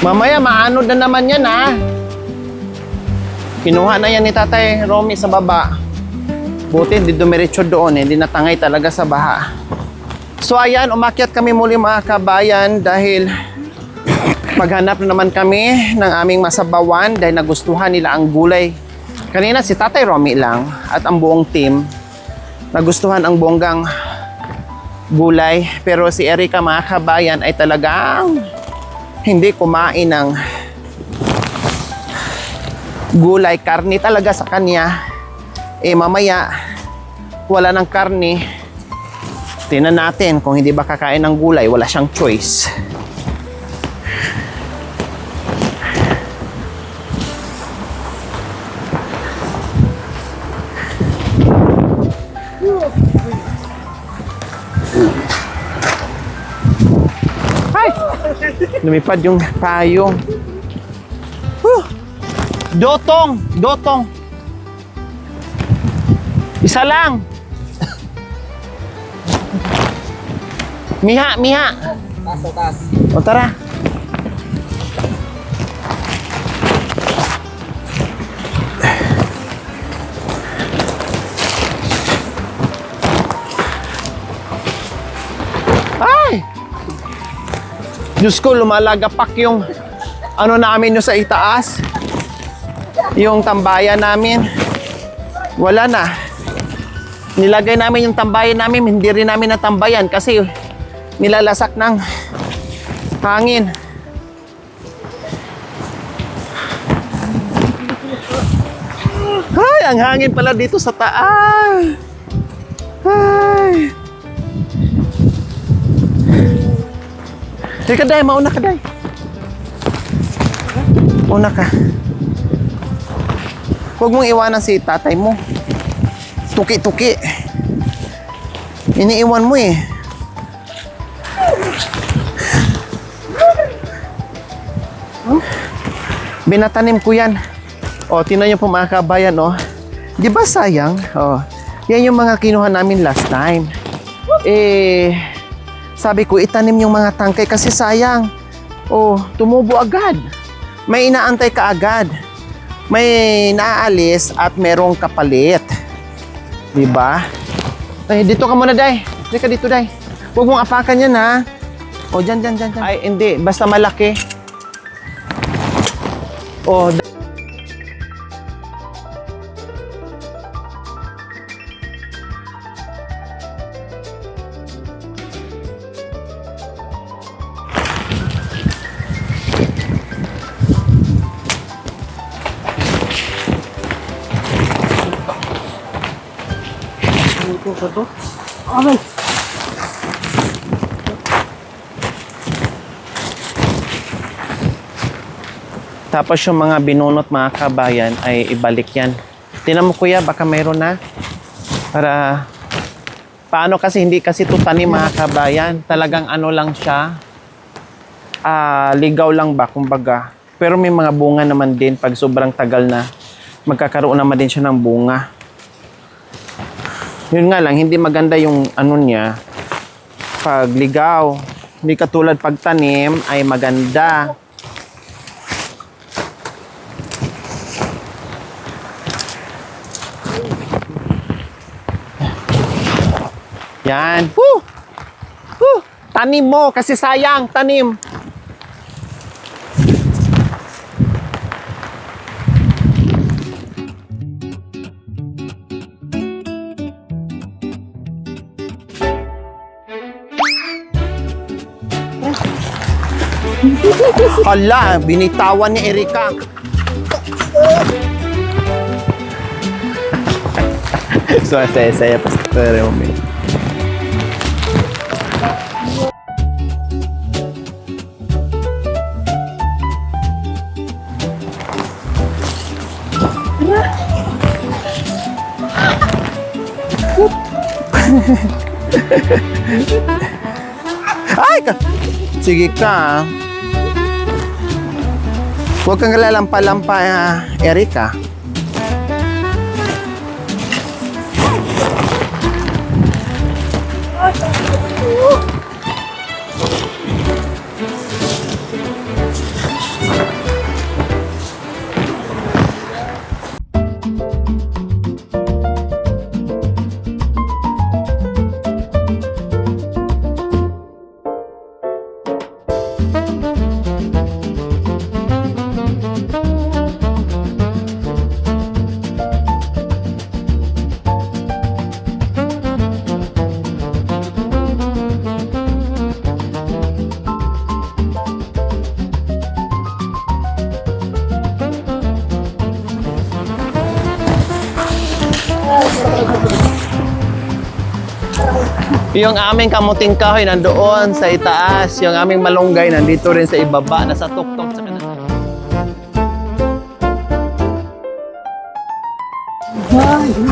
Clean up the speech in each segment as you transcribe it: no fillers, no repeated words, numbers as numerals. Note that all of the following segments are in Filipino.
Mamaya, maanod na naman yan, ha? Kinuha na yan ni Tatay Romy sa baba. Buti, hindi dumiretso doon, hindi natangay talaga sa baha. So, ayan, umakyat kami muli mga kabayan dahil maghanap na naman kami ng aming masabawan dahil nagustuhan nila ang gulay. Kanina si Tatay Romy lang at ang buong team nagustuhan ang bonggang gulay. Pero si Erica mga kabayan ay talagang hindi kumain ng gulay. Karni talaga sa kanya. Mamaya wala ng karni. Tingnan natin kung hindi ba kakain ng gulay. Wala siyang choice. Lumipad yung payong. Dotong! Dotong! Isa lang! Miha! Miha! O tara! Ay! Diyos ko, lumalagapak yung ano namin yung sa itaas. Yung tambayan namin. Wala na. Nilagay namin yung tambayan namin, hindi rin namin natambayan kasi nilalasak ng hangin. Ay, ang hangin pala dito sa taas. Ay. Teka, Day, mauna ka, Day. Una ka. Huwag mong iwanan si tatay mo. Tuki-tuki. Iniiwan mo eh. Binatanim ko yan. O, tingnan niyo po mga kabayan, o. Di ba sayang? O, yan yung mga kinuha namin last time. Sabi ko, itanim yung mga tangkay kasi sayang. Oh, tumubo agad. May inaantay ka agad. May naaalis at merong kapalit. Diba? Ay, dito ka muna, Day. Dito ka dito, Day. Huwag mong apakan yan, ha? O, dyan. Ay, hindi. Basta malaki. O, Okay. tapos yung mga binunot mga kabayan ay ibalik yan. Tingnan mo kuya, baka mayroon na. Para, paano kasi hindi kasi ito tanim mga kabayan. Talagang ano lang siya. Ligaw lang ba, kumbaga. Pero may mga bunga naman din pag sobrang tagal na. Magkakaroon naman din siya ng bunga. Yun nga lang, hindi maganda yung ano niya. Pag ligaw. Hindi katulad pag tanim ay maganda. Yan. Woo! Woo! Tanim mo kasi sayang, tanim. Hala, binitawan ni Erica. So, saya Pastor Romy. Ay! Sige ka. Huwag kang lalampa-lampa, Erica. Yung aming kamuting kahoy nandoon sa itaas, yung aming malunggay nandito rin sa ibaba, nasa tuktok sa kanan.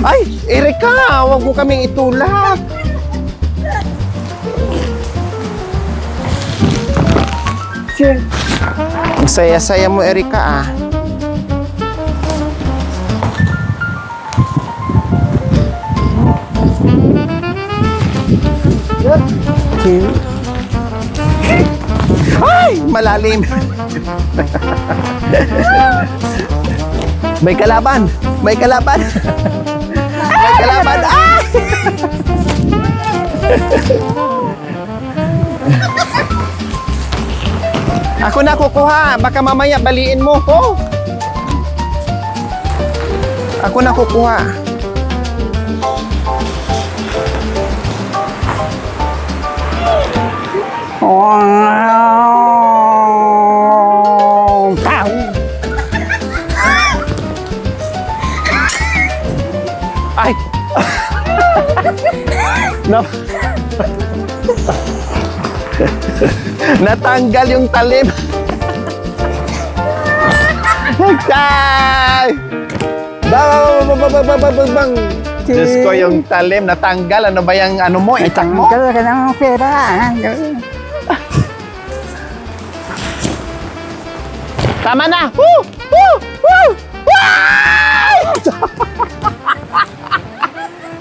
Ay, Erika, wag mo kaming itulak. Ang saya-saya mo, Erika, ah. Ay, malalim. May kalaban. May kalaban. May kalaban. Ay! Ako na kukuha. Baka mamaya baliin mo ko. Ako na kukuha. Ay! Natanggal yung talim. Ay! Bang! Diyos ko, yung talim natanggal. Ano ba yung ano mo? Itak mo? Tanggal ka ng pera. Tama na! Woo! Woo! Woo! Wow!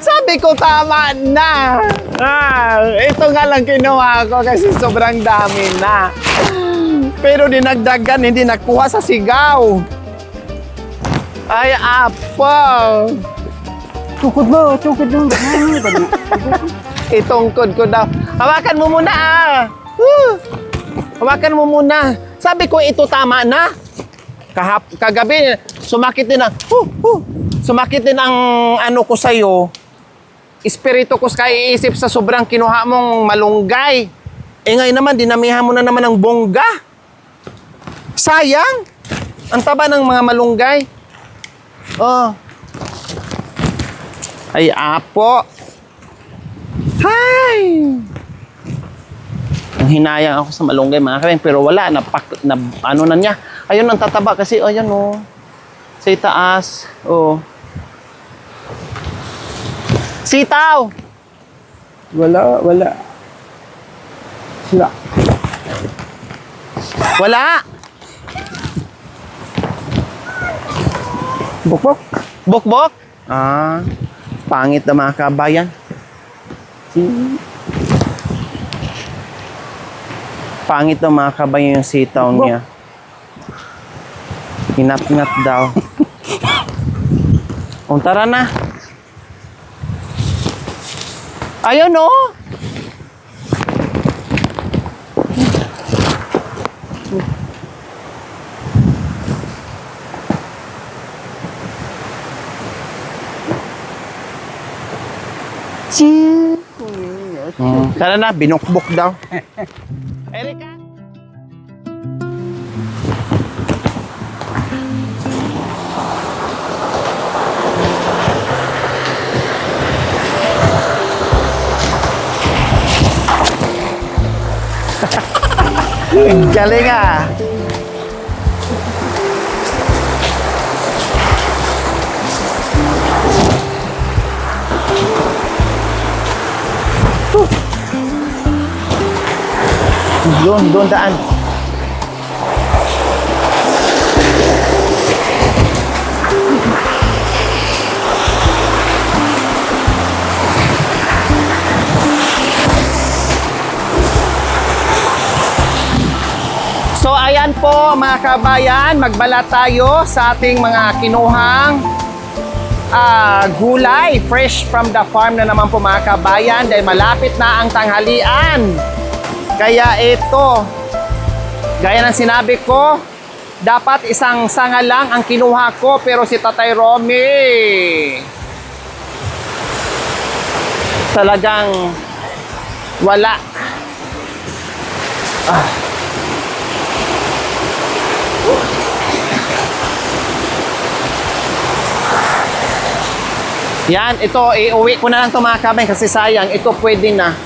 Sabi ko tama na! Ito nga lang kinuha ko kasi sobrang dami na. Pero dinagdagan, hindi nakuha sa sigaw. Ay, apo! Tukod mo, tukod mo. Itungkod ko daw. Hawakan mo muna, ah! Woo! Hawakan mo muna. Sabi ko, ito tama na. Kagabi, sumakit din ang, sumakit din ang ano ko sa'yo. Espiritu ko sa iisip sa sobrang kinuha mong malunggay. Eh ngayon naman, dinamihan mo na naman ng bongga. Sayang. Ang taba ng mga malunggay. Oh. Ay, apo. Hi! Hinayang ako sa malunggay mga kapeng, pero wala, ano na niya. Ayun ang tataba kasi, ayan o. Sa itaas. O. Sitaw! Wala. Wala. Wala! Bukbok. Bukbok? Ah, pangit na mga kabayan. Pangit na mga kabayan yung sitaw niya. Hinat-ngat daw. O, tara na. Ayun o. Tara na, binukbok daw. Erika. Galing ah. Doon daan. So ayan po mga kabayan, magbala tayo sa ating mga kinuhang gulay, fresh from the farm na naman po mga kabayan dahil malapit na ang tanghalian. Kaya ito, Gaya ng sinabi ko, dapat isang sanga lang ang kinuha ko, pero si Tatay Romy talagang wala. Yan, ito, iuwi ko na lang ito mga kabay kasi sayang, ito pwede na.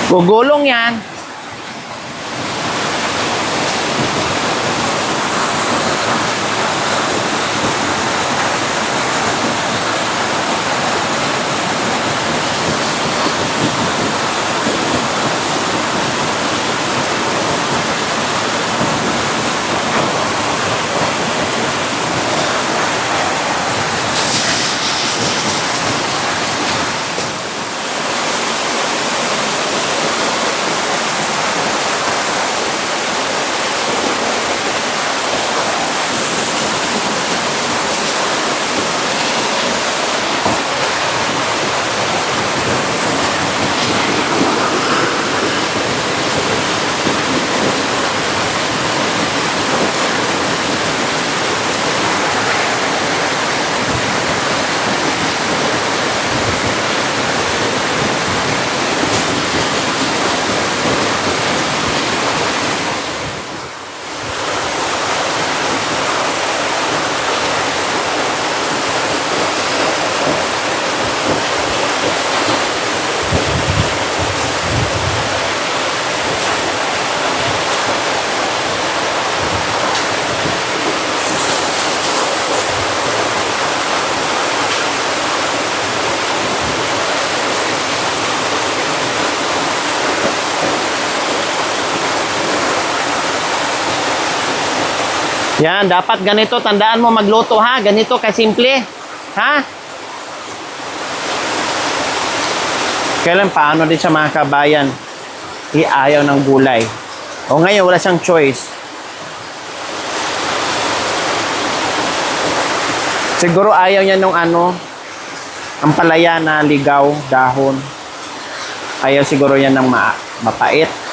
Gugulong yan. Yan, dapat ganito, tandaan mo magluto ha, ganito kasimple. Ha? Kailan paano din sa mga kabayan, iayaw ng gulay. O ngayon, wala siyang choice. Siguro ayaw niya nung ano, ang palaya na ligaw, dahon. Ayaw siguro yan ng mapait.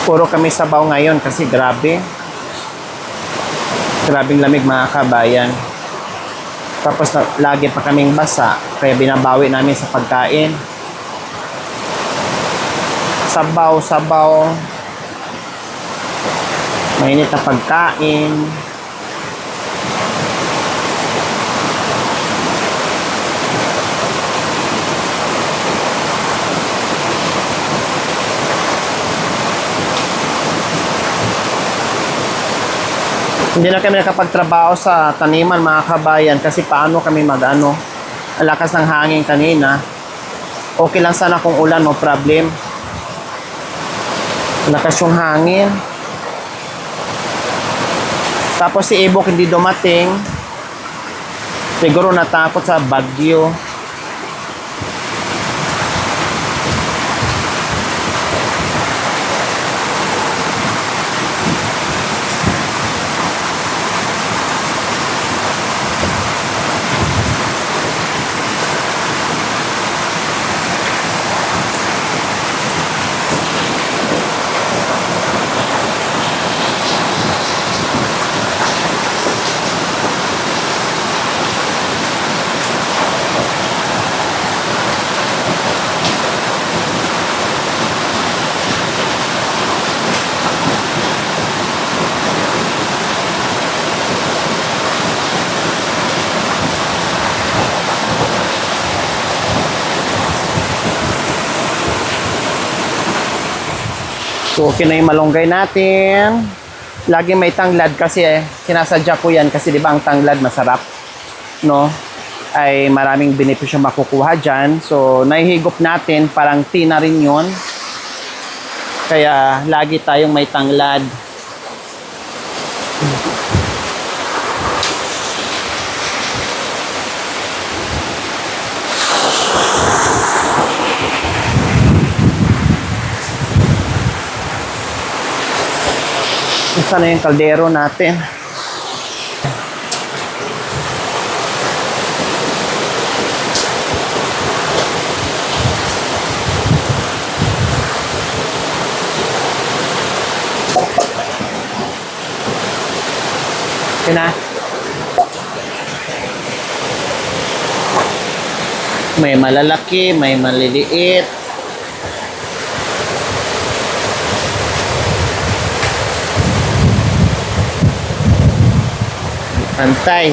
Puro kami sabaw ngayon kasi grabe. Grabing lamig mga kabayan. Tapos lagi pa kaming basa, kaya binabawi namin sa pagkain. Sabaw, sabaw. Mainit na pagkain. Hindi na kami nakapagtrabaho sa taniman mga kabayan kasi paano kami mag-ano. Ang lakas ng hangin kanina. Okay lang sana kung ulan, no problem. Lakas yung hangin. Tapos si Ibok hindi dumating. Siguro natakot sa bagyo. So, okay na yung malunggay natin. Lagi may tanglad kasi sinasadya ko yan kasi di ba ang tanglad masarap, no? Ay maraming benepisyo makukuha dyan. So, nahihigop natin, parang tea na rin yun. Kaya, lagi tayong may tanglad. Isa na yung kaldero natin. Okay na. May malalaki, may maliliit. Antay.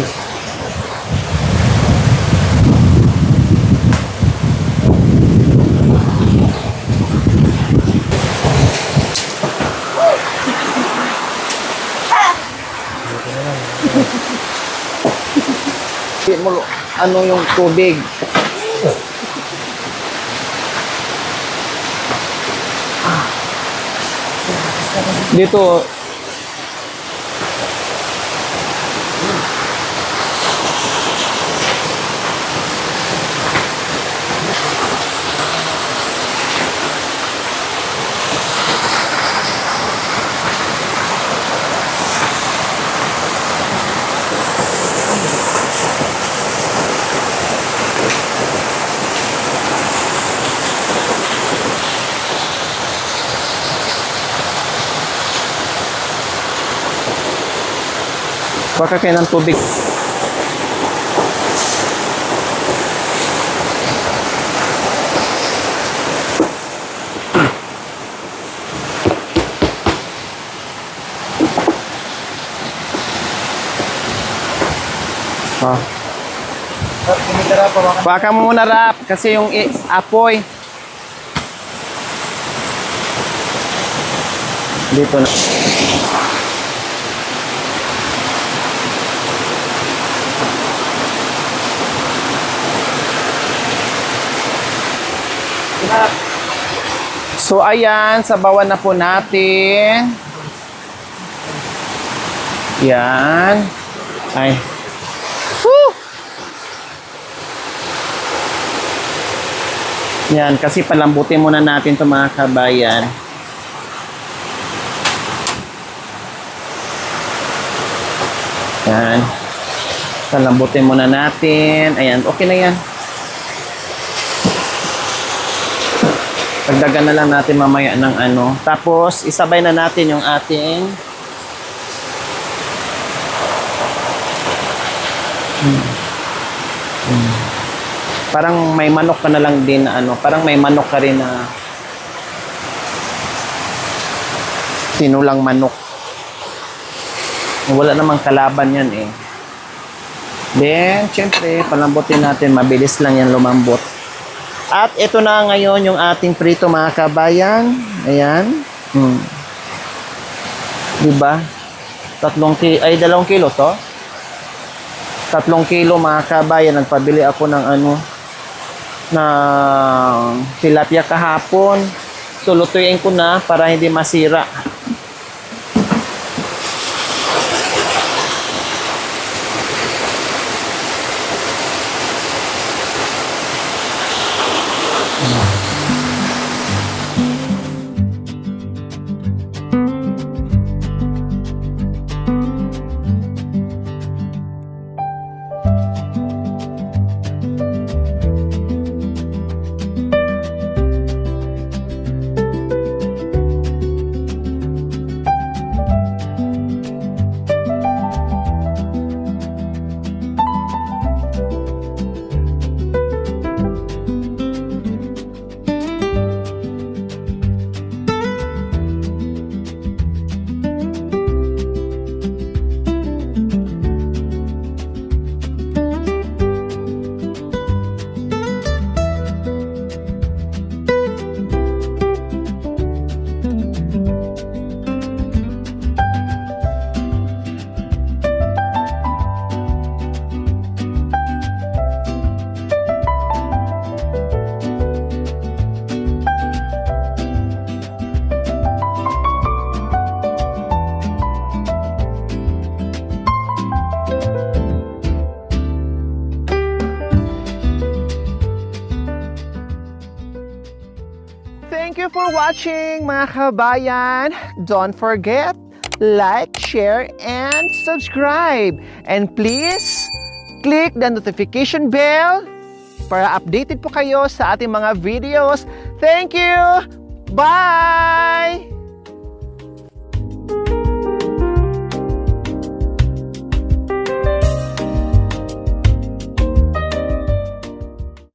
Ano yung tubig? Dito baka kayo ng tubig. Oh. Baka mo muna rap kasi yung apoy. Dito na. So ayan, sabawan na po natin. Yan. Ay. Woo! Yan, kasi palambutin muna natin ito mga kabayan. Yan. Palambutin muna natin. Ayan, okay na yan. Dagdagan na lang natin mamaya ng ano. Tapos, isabay na natin yung ating parang may manok ka na lang din na ano. Parang may manok ka rin na tinulang manok. Wala namang kalaban yan eh. Then, syempre, palambutin natin. Mabilis lang yan lumambot. At ito na ngayon yung ating prito mga kabayan. Ayan. Diba? 2 kilo to. 3 kilo mga kabayan. Nagpabili ako ng ano, na tilapia kahapon. So, lutuin ko na para hindi masira. Thank you for watching mga kabayan. Don't forget, like, share, and subscribe. And please, click the notification bell para updated po kayo sa ating mga videos. Thank you! Bye!